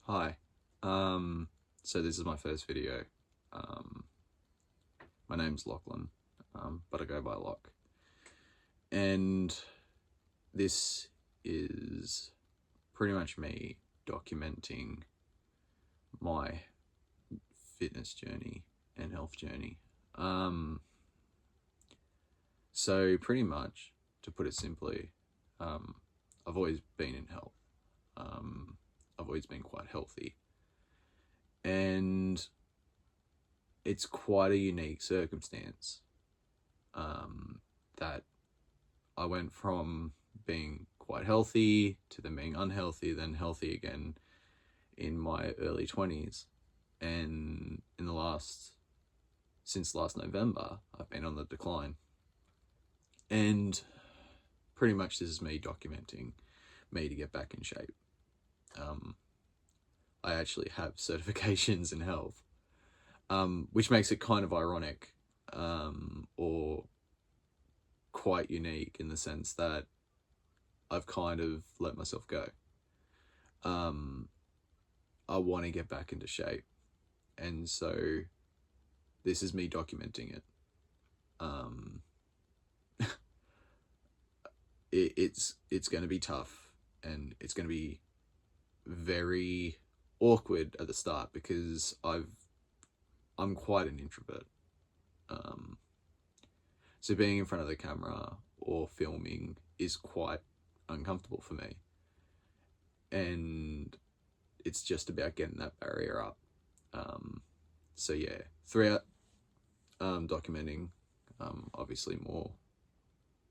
Hi. So this is my first video. Um, my name's Lachlan, but I go by Lock. And this is pretty much me documenting my fitness journey and health journey. So pretty much, to put it simply, I've always been in health. I've always been quite healthy. And it's quite a unique circumstance that I went from being quite healthy to then being unhealthy, then healthy again in my early 20s. And since last November, I've been on the decline. And pretty much this is me documenting me to get back in shape. I actually have certifications in health, which makes it kind of ironic, or quite unique in the sense that I've kind of let myself go. I want to get back into shape, and so this is me documenting it. It's going to be tough, and it's going to be very awkward at the start because I'm quite an introvert. So being in front of the camera or filming is quite uncomfortable for me. And it's just about getting that barrier up. So yeah, throughout documenting, obviously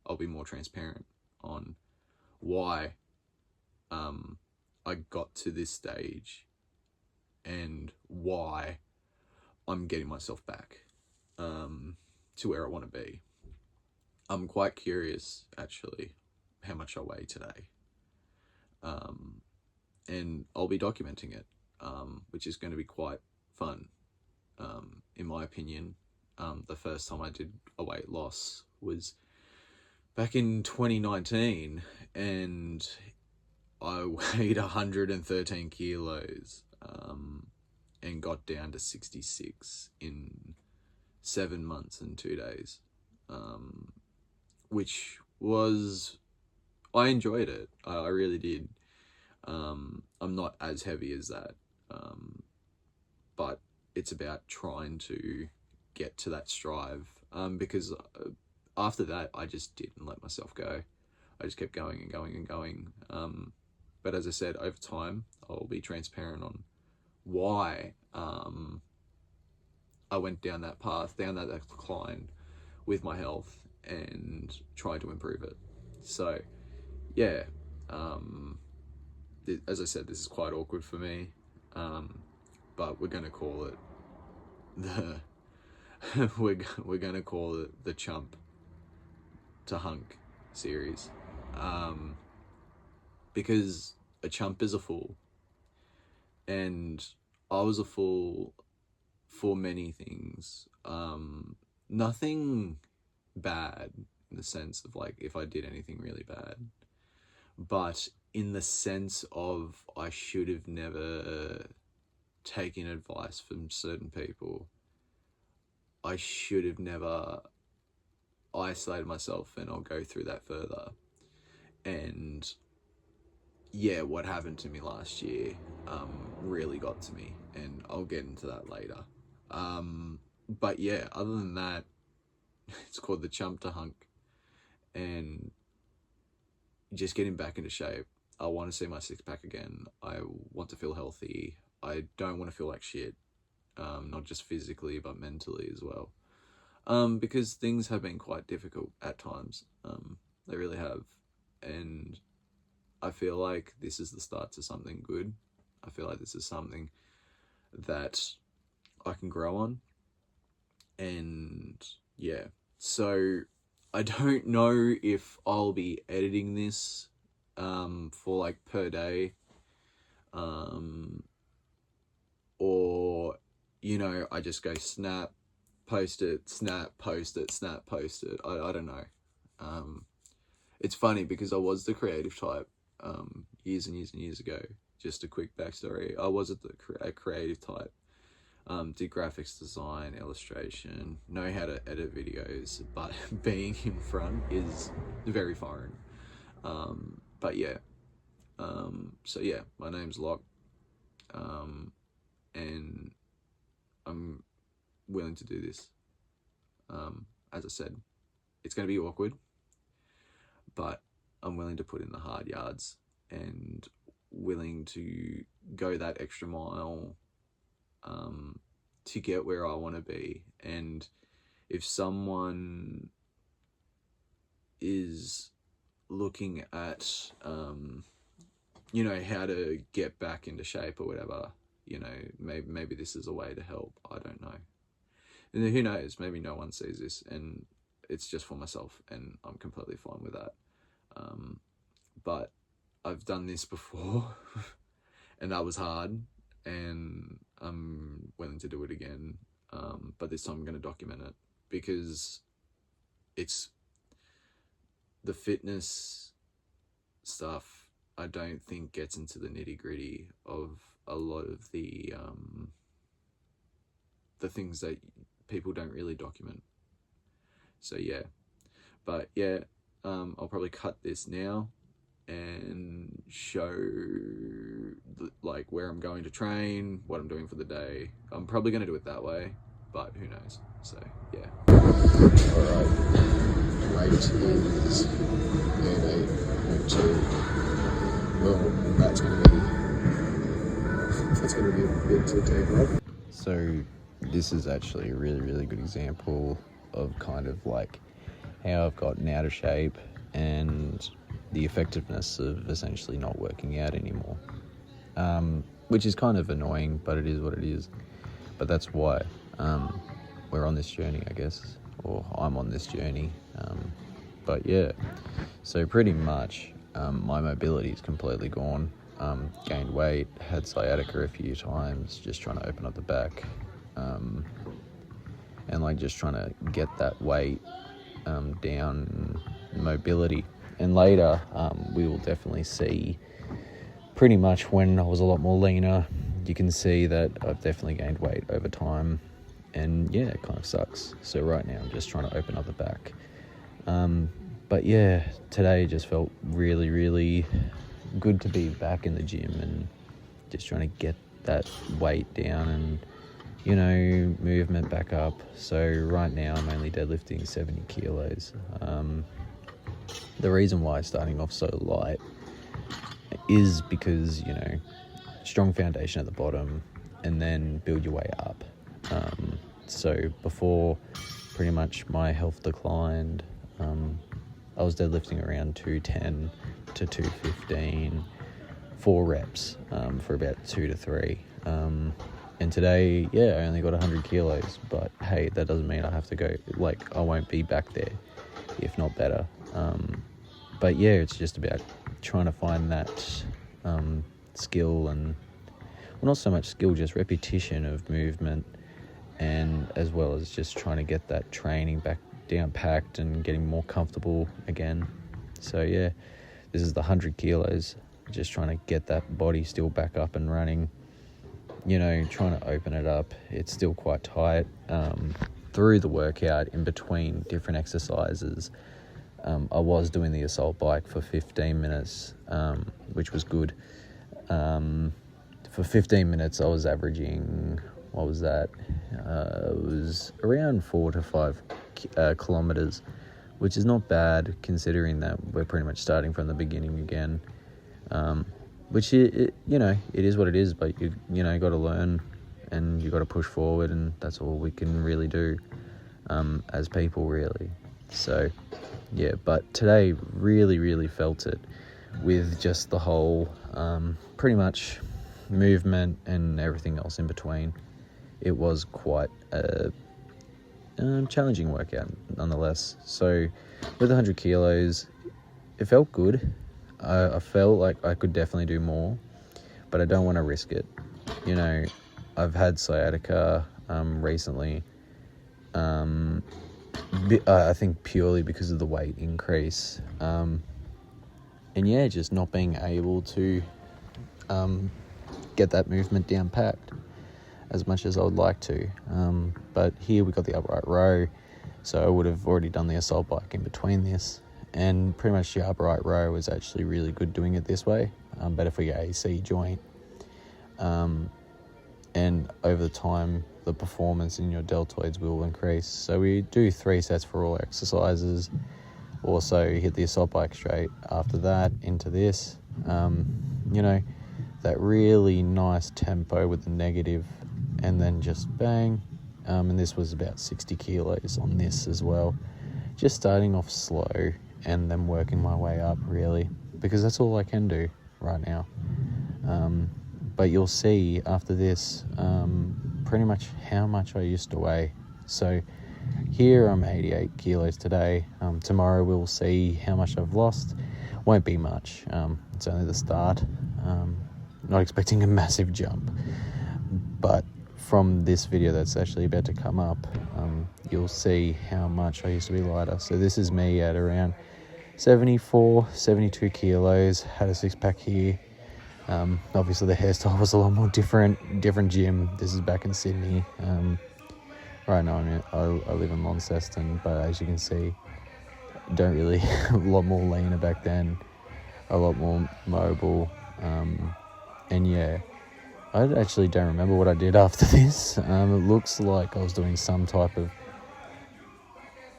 I'll be more transparent on why I got to this stage and why I'm getting myself back to where I want to be. I'm quite curious, actually, how much I weigh today. And I'll be documenting it, which is going to be quite fun. In my opinion, the first time I did a weight loss was back in 2019, and I weighed 113 kilos and got down to 66 in 7 months and 2 days, which was, I enjoyed it. I really did. I'm not as heavy as that, but it's about trying to get to that strive, because after that I just didn't let myself go. I just kept going and going and going. But as I said, over time I'll be transparent on why I went down that path, down that decline with my health, and trying to improve it. So yeah, as I said, this is quite awkward for me, but we're gonna call it the we're gonna call it the Chump to Hunk series, because a chump is a fool, and I was a fool for many things. Nothing bad in the sense of like if I did anything really bad, but in the sense of I should have never taken advice from certain people. I should have never isolated myself, and I'll go through that further. And yeah, what happened to me last year really got to me, and I'll get into that later. But yeah, other than that, it's called the Chump to Hunk, and just getting back into shape. I want to see my six pack again. I want to feel healthy. I don't want to feel like shit, not just physically but mentally as well. Because things have been quite difficult at times. They really have, and I feel like this is the start to something good. I feel like this is something that I can grow on. And yeah, so I don't know if I'll be editing this for like per day, or I just go snap, post it, snap, post it, snap, post it. I don't know. It's funny because I was the creative type years and years and years ago, just a quick backstory. I was a creative type. Did graphics design, illustration, know how to edit videos, but being in front is very foreign. But yeah, so yeah, my name's Locke, and I'm willing to do this. As I said, it's going to be awkward, but I'm willing to put in the hard yards and willing to go that extra mile to get where I want to be. And if someone is looking at, how to get back into shape or whatever, maybe this is a way to help. I don't know. And who knows? Maybe no one sees this and it's just for myself, and I'm completely fine with that. But I've done this before and that was hard, and I'm willing to do it again. But this time I'm going to document it, because it's the fitness stuff I don't think gets into the nitty gritty of a lot of the things that people don't really document. So yeah, but yeah, I'll probably cut this now and show like where I'm going to train, what I'm doing for the day. I'm probably going to do it that way, but who knows. So yeah. Alright, weight is 38.2. Well, that's going to be a bit to take off. So this is actually a really, really good example of kind of like how I've gotten out of shape and the effectiveness of essentially not working out anymore, which is kind of annoying, but it is what it is. But that's why we're on this journey, I guess, or I'm on this journey. But yeah, so pretty much my mobility is completely gone. Gained weight, had sciatica a few times, just trying to open up the back, and like just trying to get that weight down, mobility. And later we will definitely see, pretty much when I was a lot more leaner, you can see that I've definitely gained weight over time, and yeah, it kind of sucks. So right now I'm just trying to open up the back, but yeah, today just felt really, really good to be back in the gym and just trying to get that weight down and, movement back up. So right now I'm only deadlifting 70 kilos. The reason why starting off so light is because, strong foundation at the bottom and then build your way up. So before pretty much my health declined, I was deadlifting around 210 to 215, 4 reps for about 2 to 3. And today, yeah, I only got 100 kilos, but hey, that doesn't mean I have to go, I won't be back there, if not better. But yeah, it's just about trying to find that skill, and well, not so much skill, just repetition of movement, and as well as just trying to get that training back down packed and getting more comfortable again. So yeah, this is the 100 kilos, just trying to get that body still back up and running, trying to open it up. It's still quite tight. Through the workout, in between different exercises, I was doing the assault bike for 15 minutes, which was good. For 15 minutes, I was averaging, what was that? It was around 4 to 5 kilometers, which is not bad considering that we're pretty much starting from the beginning again. Which it is what it is, but you got to learn and you got to push forward, and that's all we can really do as people, really. So yeah, but today really, really felt it with just the whole pretty much movement and everything else in between. It was quite a challenging workout nonetheless. So with 100 kilos, it felt good. I felt like I could definitely do more, but I don't want to risk it. I've had sciatica recently, I think purely because of the weight increase, and yeah, just not being able to get that movement down packed as much as I would like to. But here we got the upright row, so I would have already done the assault bike in between this, and pretty much the upright row was actually really good doing it this way, better for your AC joint, and over the time the performance in your deltoids will increase. So we do 3 sets for all exercises, also hit the assault bike straight after that into this, that really nice tempo with the negative, and then just bang. And this was about 60 kilos on this as well. Just starting off slow and then working my way up, really, because that's all I can do right now. But you'll see after this pretty much how much I used to weigh. So here I'm 88 kilos today. Tomorrow we'll see how much I've lost. Won't be much. It's only the start. Not expecting a massive jump. But from this video that's actually about to come up, you'll see how much I used to be lighter. So this is me at around 74, 72 kilos, had a 6-pack here. Obviously the hairstyle was a lot more different gym. This is back in Sydney. Right now I live in Launceston, but as you can see, don't really, a lot more leaner back then, a lot more mobile, and yeah, I actually don't remember what I did after this. It looks like I was doing some type of,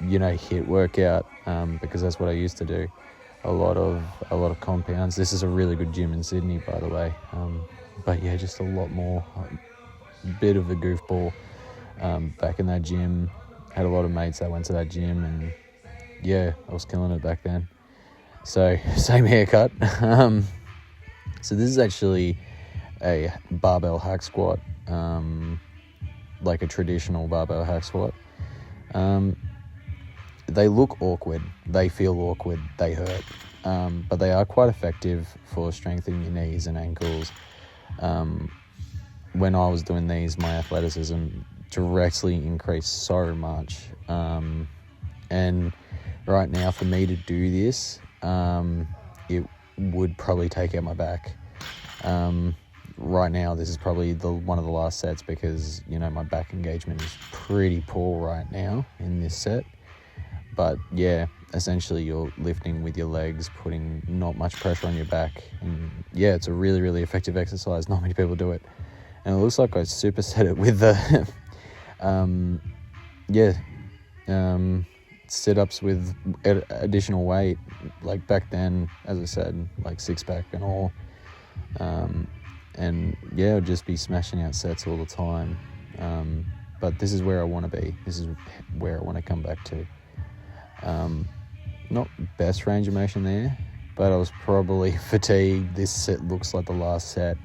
HIIT workout, because that's what I used to do. A lot of compounds. This is a really good gym in Sydney, by the way. But yeah, just a lot more, bit of a goofball. Back in that gym, had a lot of mates that went to that gym, and yeah, I was killing it back then. So same haircut. So this is actually a barbell hack squat, like a traditional barbell hack squat. They look awkward, they feel awkward, they hurt, but they are quite effective for strengthening your knees and ankles. When I was doing these, my athleticism directly increased so much, and right now for me to do this, it would probably take out my back. Right now this is probably one of the last sets, because my back engagement is pretty poor right now in this set. But yeah, essentially you're lifting with your legs, putting not much pressure on your back, and yeah, it's a really, really effective exercise. Not many people do it, and it looks like I superset it with the sit-ups with additional weight. Like back then, as I said, like 6-pack and all, and yeah, I'll just be smashing out sets all the time. But this is where I want to be. This is where I want to come back to. Not best range of motion there, but I was probably fatigued. This set looks like the last set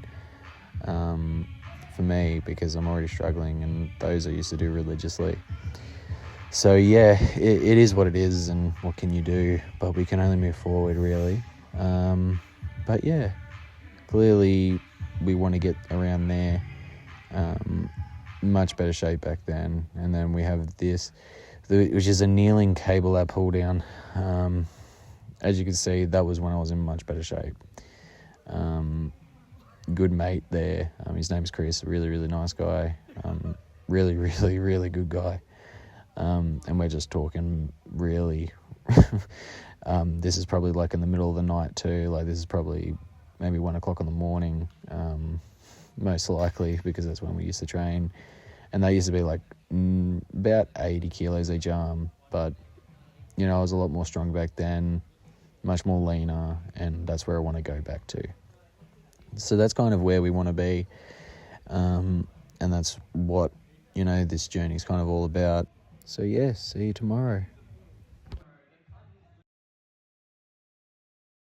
for me, because I'm already struggling, and those I used to do religiously. So yeah, it is what it is, and what can you do? But we can only move forward, really. But yeah, clearly we want to get around there. Much better shape back then. And then we have this, which is a kneeling cable lab pull down. As you can see, that was when I was in much better shape. Good mate there. His name's Chris, a really, really nice guy. Really, really, really good guy. And we're just talking really, this is probably like in the middle of the night too. Like this is probably maybe 1 o'clock in the morning, most likely, because that's when we used to train. And they used to be like about 80 kilos each arm. But, I was a lot more strong back then, much more leaner, and that's where I want to go back to. So that's kind of where we want to be. And that's what, this journey is kind of all about. So yeah, see you tomorrow.